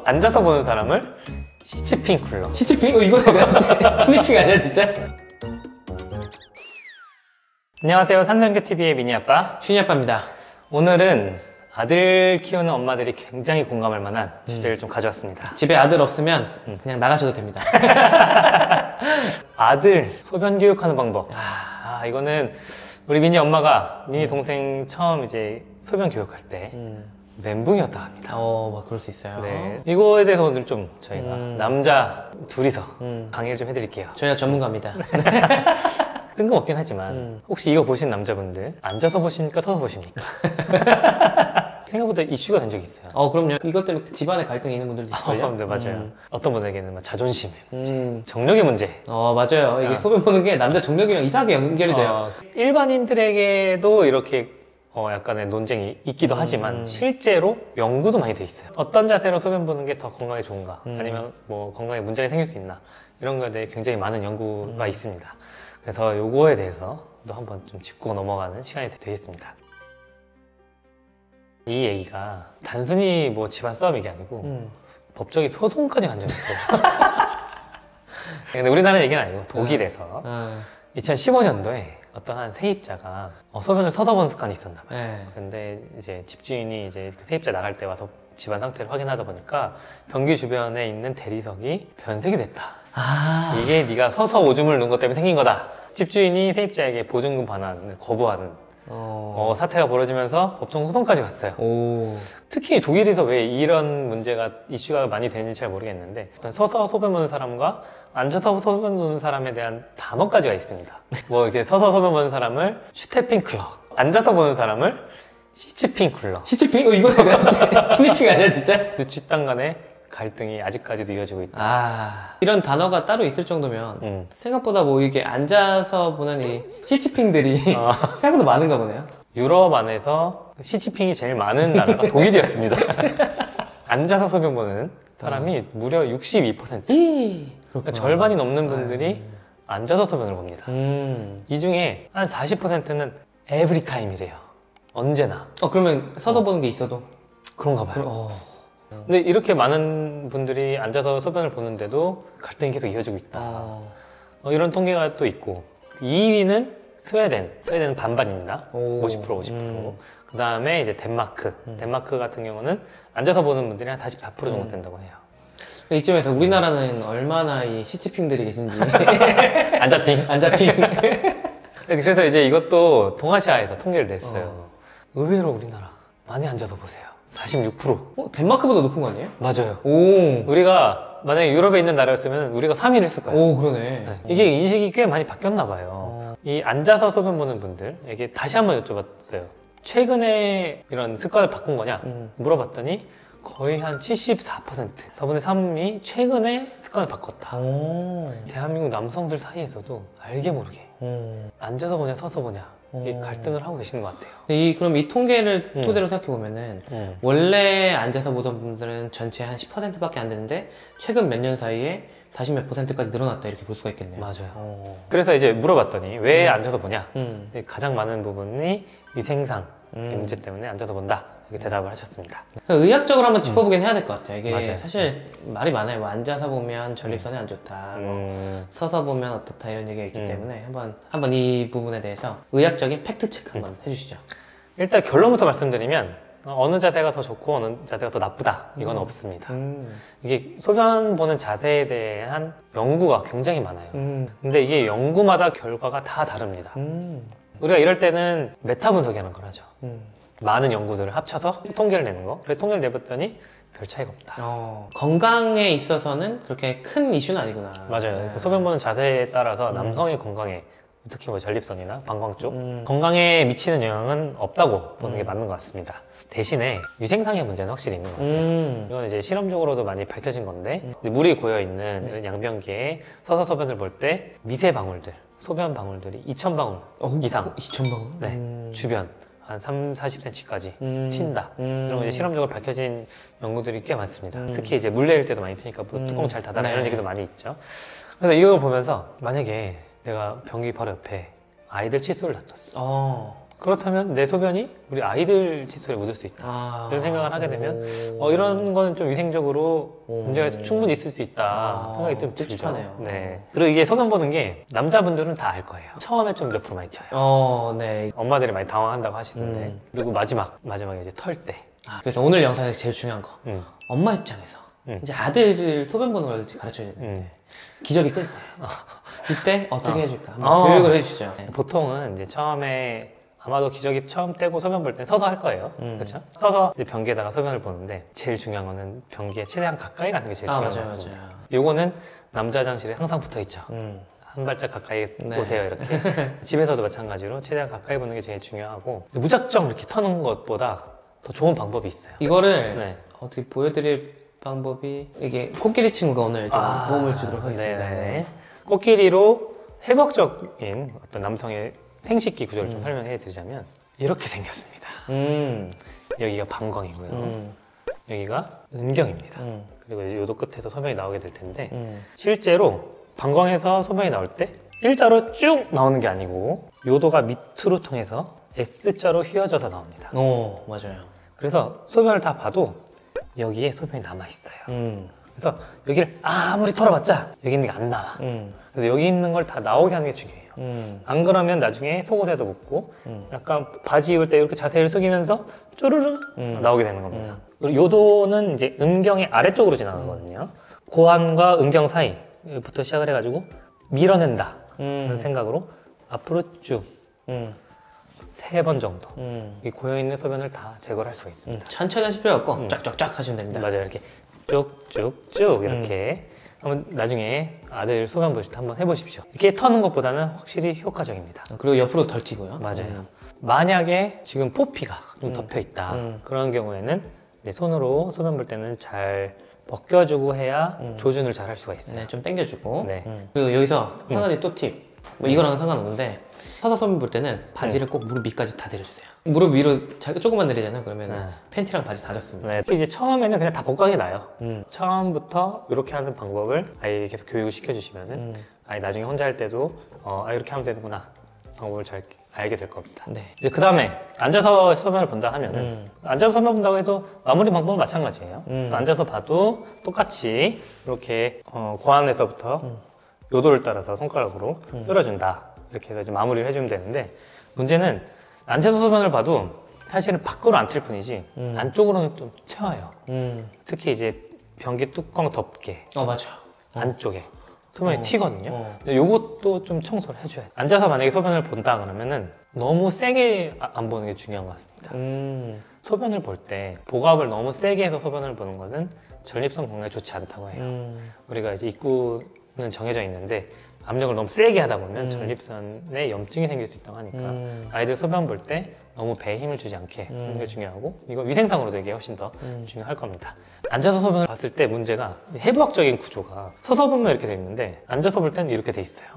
앉아서 보는 사람을 시치핑 쿨러. 시치핑? 이거 내가 티니핑 아니야 진짜? 안녕하세요, 산성교TV의 미니아빠 슈니아빠입니다. 오늘은 아들 키우는 엄마들이 굉장히 공감할 만한 주제를 좀 가져왔습니다. 집에 아들 없으면 그냥 나가셔도 됩니다. 아들 소변 교육하는 방법. 이거는 우리 미니 엄마가 미니 동생 처음 이제 소변 교육할 때 멘붕이었다 합니다. 뭐 그럴 수 있어요. 네, 이거에 대해서 오늘 좀 저희가 남자 둘이서 강의를 좀 해드릴게요. 저희가 전문가입니다. 뜬금없긴 하지만 혹시 이거 보신 남자분들 앉아서 보십니까? 서서 보십니까? 생각보다 이슈가 된 적이 있어요. 그럼요. 이것 때문에 집안에 갈등이 있는 분들도 있을걸요? 네, 맞아요. 어떤 분에게는 막 자존심의 문제, 정력의 문제. 맞아요. 이게 소변 보는 게 남자 정력이랑 이상하게 연결이 돼요. 일반인들에게도 이렇게 약간의 논쟁이 있기도 하지만 실제로 연구도 많이 돼 있어요. 어떤 자세로 소변 보는 게 더 건강에 좋은가, 아니면 뭐 건강에 문제가 생길 수 있나, 이런 거에 대해 굉장히 많은 연구가 있습니다. 그래서 요거에 대해서도 한번 좀 짚고 넘어가는 시간이 되겠습니다. 이 얘기가 단순히 뭐 집안 싸움이 아니고 법적인 소송까지 간 적이 있어요. 근데 우리나라 얘기는 아니고 독일에서 2015년도에 어떤 한 세입자가 소변을 서서 본 습관이 있었나 봐요. 근데 이제 집주인이 이제 그 세입자 나갈 때 와서 집안 상태를 확인하다 보니까 변기 주변에 있는 대리석이 변색이 됐다. 이게 네가 서서 오줌을 누운 것 때문에 생긴 거다. 집주인이 세입자에게 보증금 반환을 거부하는 사태가 벌어지면서 법정 소송까지 갔어요. 특히 독일에서 왜 이런 문제가 이슈가 많이 되는지 잘 모르겠는데, 서서 소변 보는 사람과 앉아서 소변 보는 사람에 대한 단어까지가 있습니다. 뭐 이렇게 서서 소변 보는 사람을 슈테핑 쿨러, 앉아서 보는 사람을 시치핑 쿨러. 시치핑? 이거 내가 티니핑 아니야 진짜? 집단 간의 갈등이 아직까지도 이어지고 있다. 이런 단어가 따로 있을 정도면 생각보다 뭐 이게 앉아서 보는 이 시치핑들이 생각보다 많은가 보네요. 유럽 안에서 시치핑이 제일 많은 나라가 독일이었습니다. 앉아서 소변 보는 사람이 무려 62%. 그러니까 절반이 넘는 분들이 앉아서 소변을 봅니다. 이 중에 한 40%는 에브리타임이래요. 언제나. 그러면 서서 보는 게 있어도? 그런가 봐요. 근데 이렇게 많은 분들이 앉아서 소변을 보는데도 갈등이 계속 이어지고 있다. 이런 통계가 또 있고, 2위는 스웨덴은 반반입니다. 50%. 그 다음에 이제 덴마크 같은 경우는 앉아서 보는 분들이 한 44% 정도 된다고 해요. 이쯤에서 우리나라는 얼마나 이 시치핑들이 계신지. 앉아핑. 그래서 이제 이것도 동아시아에서 통계를 냈어요. 의외로 우리나라 많이 앉아서 보세요. 46%. 덴마크보다 높은 거 아니에요? 맞아요. 우리가 만약에 유럽에 있는 나라였으면 우리가 3위를 했을 거예요. 그러네. 이게 인식이 꽤 많이 바뀌었나 봐요. 이 앉아서 소변 보는 분들에게 다시 한번 여쭤봤어요. 최근에 이런 습관을 바꾼 거냐 물어봤더니 거의 한 74%, 4분의 3이 최근에 습관을 바꿨다. 대한민국 남성들 사이에서도 알게 모르게 앉아서 보냐 서서 보냐 이게 갈등을 하고 계시는 것 같아요. 그럼 이 통계를 토대로 생각해보면은 원래 앉아서 보던 분들은 전체 한 10%밖에 안 되는데 최근 몇 년 사이에 40몇 %까지 늘어났다, 이렇게 볼 수가 있겠네요. 맞아요. 그래서 이제 물어봤더니 왜 앉아서 보냐? 가장 많은 부분이 위생상 문제 때문에 앉아서 본다, 이렇게 대답을 하셨습니다. 의학적으로 한번 짚어보긴 해야 될 것 같아요. 이게 맞아요. 사실 말이 많아요. 뭐 앉아서 보면 전립선에 안 좋다, 서서 보면 어떻다, 이런 얘기가 있기 때문에 한번 이 부분에 대해서 의학적인 팩트 체크 한번 해주시죠. 일단 결론부터 말씀드리면 어느 자세가 더 좋고 어느 자세가 더 나쁘다, 이건 없습니다. 이게 소변 보는 자세에 대한 연구가 굉장히 많아요. 근데 이게 연구마다 결과가 다 다릅니다. 우리가 이럴 때는 메타 분석이라는 걸 하죠. 많은 연구들을 합쳐서 통계를 내는 거. 그래서 통계를 내봤더니 별 차이가 없다. 건강에 있어서는 그렇게 큰 이슈는 아니구나. 맞아요. 그 소변 보는 자세에 따라서 남성의 건강에, 특히 뭐 전립선이나 방광 쪽 건강에 미치는 영향은 없다고 보는 게 맞는 것 같습니다. 대신에 위생상의 문제는 확실히 있는 것 같아요. 이건 이제 실험적으로도 많이 밝혀진 건데, 물이 고여 있는 이런 양변기에 서서 소변을 볼 때 미세 방울들, 소변 방울들이 2,000방울 이상, 2,000방울? 네, 주변 한 40cm까지 튄다. 이런 거 이제 실험적으로 밝혀진 연구들이 꽤 많습니다. 특히 이제 물 내릴 때도 많이 튀니까 뚜껑 잘 닫아라, 이런 얘기도 많이 있죠. 그래서 이걸 보면서 만약에 내가 변기 바로 옆에 아이들 칫솔을 놔뒀어. 그렇다면 내 소변이 우리 아이들 칫솔에 묻을 수 있다. 그런 생각을 하게 되면 이런 거는 좀 위생적으로 문제가 충분히 있을 수 있다 생각이 좀 들죠. 네. 그리고 이게 소변 보는 게 남자분들은 다 알 거예요. 처음에 좀 몇 프로 많이 쳐요. 네. 엄마들이 많이 당황한다고 하시는데 그리고 마지막에 이제 털 때. 그래서 오늘 영상에서 제일 중요한 거 엄마 입장에서 이제 아들을 소변 보는 걸 가르쳐줘야 되는데 기저귀 뜰 때 이때 어떻게 해줄까? 한번 교육을 해주시죠. 보통은 이제 처음에 아마도 기저귀 처음 떼고 소변 볼 땐 서서 할 거예요. 그렇죠? 서서 이제 변기에다가 소변을 보는데 제일 중요한 거는 변기에 최대한 가까이 가는 게 제일 중요한 것 같습니다. 맞아요. 요거는 남자 화장실에 항상 붙어 있죠. 한 발짝 가까이 보세요 이렇게. 집에서도 마찬가지로 최대한 가까이 보는 게 제일 중요하고 무작정 이렇게 터는 것보다 더 좋은 방법이 있어요. 이거를 어떻게 보여드릴 방법이 이게 코끼리 친구가 오늘 좀 도움을 주도록 하겠습니다. 네네. 코끼리로 해부학적인 어떤 남성의 생식기 구조를 좀 설명해 드리자면 이렇게 생겼습니다. 여기가 방광이고요. 여기가 음경입니다. 그리고 이제 요도 끝에서 소변이 나오게 될 텐데 실제로 방광에서 소변이 나올 때 일자로 쭉 나오는 게 아니고 요도가 밑으로 통해서 S자로 휘어져서 나옵니다. 맞아요. 그래서 소변을 다 봐도 여기에 소변이 남아있어요. 그래서 여기를 아무리 털어봤자 여기 있는 게 안 나와. 그래서 여기 있는 걸 다 나오게 하는 게 중요해요. 안 그러면 나중에 속옷에도 묻고 약간 바지 입을 때 이렇게 자세를 숙이면서 쪼르르 나오게 되는 겁니다. 그리고 요도는 이제 음경의 아래쪽으로 지나가거든요. 고환과 음경 사이부터 시작을 해가지고 밀어낸다 라는 생각으로 앞으로 쭉 3번 정도 이 고여있는 소변을 다 제거를 할 수가 있습니다. 천천히 하실 필요 없고 쫙쫙쫙 하시면 됩니다. 맞아요. 이렇게 쭉쭉쭉 이렇게 한번 나중에 아들 소변 보실 때 한번 해보십시오. 이렇게 터는 것보다는 확실히 효과적입니다. 그리고 옆으로 덜 튀고요. 맞아요. 만약에 지금 포피가 좀 덮여 있다 그런 경우에는 손으로 소변 볼 때는 잘 벗겨주고 해야 조준을 잘 할 수가 있어요. 네, 좀 당겨주고. 그리고 여기서 한 가지 또 팁. 이거랑은 상관없는데 서서 소변 볼 때는 바지를 꼭 무릎 밑까지 다 내려주세요. 무릎 위로 조금만 내리잖아요. 그러면 팬티랑 바지 다 젖습니다. 이제 처음에는 그냥 다 복강이 나요. 처음부터 이렇게 하는 방법을 아예 계속 교육을 시켜주시면은 아예 나중에 혼자 할 때도 이렇게 하면 되는구나 방법을 잘 알게 될 겁니다. 이제 그 다음에 앉아서 소변을 본다 하면은 앉아서 소변 본다고 해도 마무리 방법은 마찬가지예요. 앉아서 봐도 똑같이 이렇게 고환에서부터 요도를 따라서 손가락으로 쓸어준다 이렇게 해서 이제 마무리를 해주면 되는데 문제는 앉아서 소변을 봐도 사실은 밖으로 안 튈 뿐이지 안쪽으로는 좀 채워요. 특히 이제 변기 뚜껑 덮개 맞아요. 안쪽에 소변이 튀거든요. 요것도 좀 청소를 해줘야 돼요. 앉아서 만약에 소변을 본다 그러면은 너무 세게 안 보는 게 중요한 것 같습니다. 소변을 볼 때 복압을 너무 세게 해서 소변을 보는 것은 전립선 건강에 좋지 않다고 해요. 우리가 이제 입구는 정해져 있는데 압력을 너무 세게 하다 보면 전립선에 염증이 생길 수 있다고 하니까 아이들 소변 볼 때 너무 배에 힘을 주지 않게 하는 게 중요하고 이거 위생상으로도 이게 훨씬 더 중요할 겁니다. 앉아서 소변을 봤을 때 문제가 해부학적인 구조가 서서 보면 이렇게 돼 있는데 앉아서 볼 때는 이렇게 돼 있어요.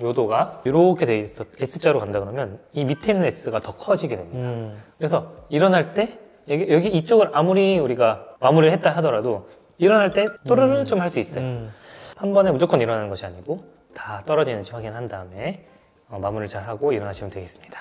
요도가 이렇게 돼 있어 S자로 간다 그러면 이 밑에 있는 S가 더 커지게 됩니다. 그래서 일어날 때 여기 이쪽을 아무리 우리가 마무리를 했다 하더라도 일어날 때 또르르 좀 할 수 있어요. 한 번에 무조건 일어나는 것이 아니고 다 떨어지는지 확인한 다음에 마무리를 잘 하고 일어나시면 되겠습니다.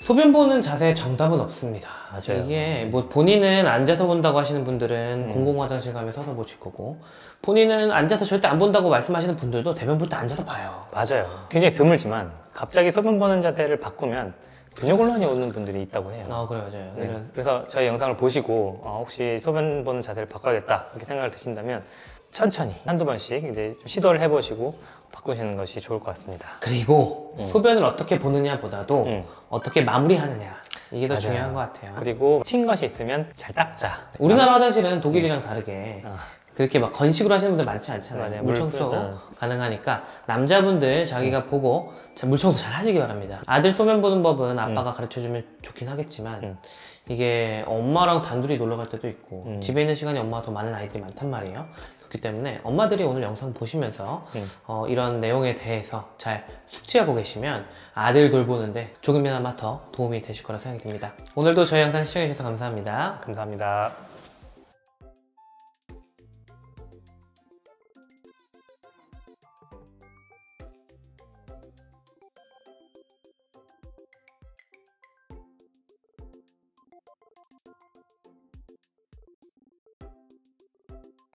소변 보는 자세에 정답은 없습니다. 맞아요. 이게 뭐 본인은 앉아서 본다고 하시는 분들은 공공 화장실 가면 서서 보실 거고 본인은 앉아서 절대 안 본다고 말씀하시는 분들도 대변 볼 때 앉아서 봐요. 맞아요. 굉장히 드물지만 갑자기 소변 보는 자세를 바꾸면 근육혼란이 오는 분들이 있다고 해요. 그래 맞아요. 그래서 저희 영상을 보시고 혹시 소변 보는 자세를 바꿔야겠다 이렇게 생각을 드신다면 천천히 한두 번씩 이제 시도를 해보시고 바꾸시는 것이 좋을 것 같습니다. 그리고 소변을 어떻게 보느냐보다도 어떻게 마무리하느냐 이게 더 중요한 것 같아요. 그리고 튄 것이 있으면 잘 닦자. 우리나라 화장실은 독일이랑 다르게 그렇게 막 건식으로 하시는 분들 많지 않잖아요. 맞아요. 물청소 가능하니까 남자분들 자기가 보고 물청소 잘 하시기 바랍니다. 아들 소변 보는 법은 아빠가 가르쳐주면 좋긴 하겠지만 이게 엄마랑 단둘이 놀러 갈 때도 있고 집에 있는 시간이 엄마가 더 많은 아이들이 많단 말이에요. 그렇기 때문에 엄마들이 오늘 영상 보시면서 이런 내용에 대해서 잘 숙지하고 계시면 아들 돌보는데 조금이나마 더 도움이 되실 거라 생각이 듭니다. 오늘도 저희 영상 시청해주셔서 감사합니다. 감사합니다.